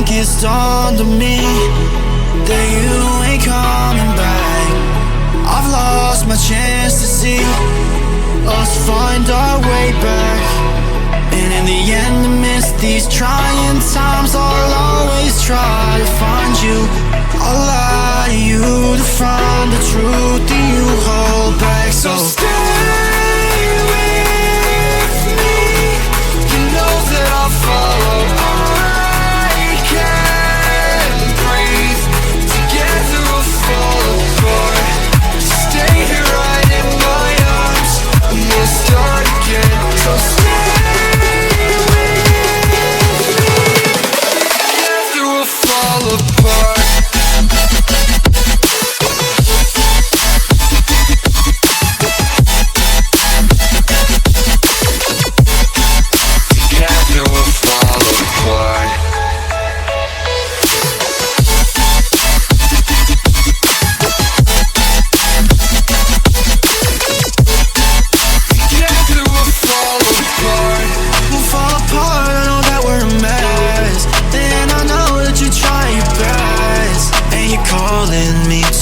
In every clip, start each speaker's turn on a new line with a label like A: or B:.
A: think it's dawned on me that you ain't coming back. I've lost my chance to see us find our way back. And in the end, amidst these trying times, I'll always try to find you. I'll lie to you to find the truth that you hold back. So stay with me. You know that I'll follow. I can't breathe. Together we'll fall apart. Stay here right in my arms, and we'll start again. So stay with me. Together we'll fall apart.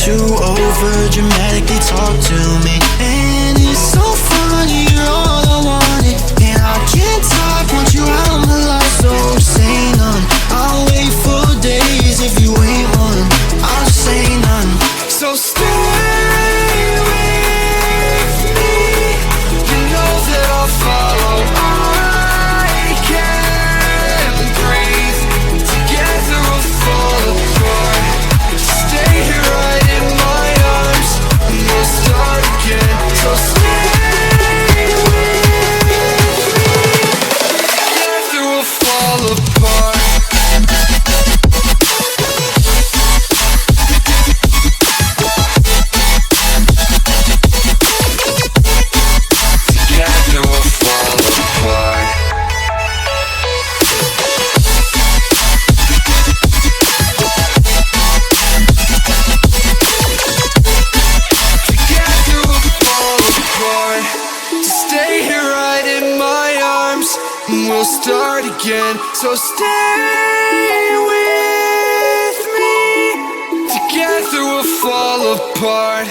A: To over dramatically talk to me, and it's so funny, you're all I wanted, and I can't talk, want you out of my life. So say none, I'll wait for days. If you ain't one, I'll say none. So stay with me. You know that I'll follow. I can't breathe. Together we'll fall apart. Stay here right in my arms, and we'll start again. So stay with me. Together we'll fall apart. Together we'll fall apart. Together we'll fall apart. Stay here right in my arms, and we'll start again. So stay with me. Together we'll fall apart.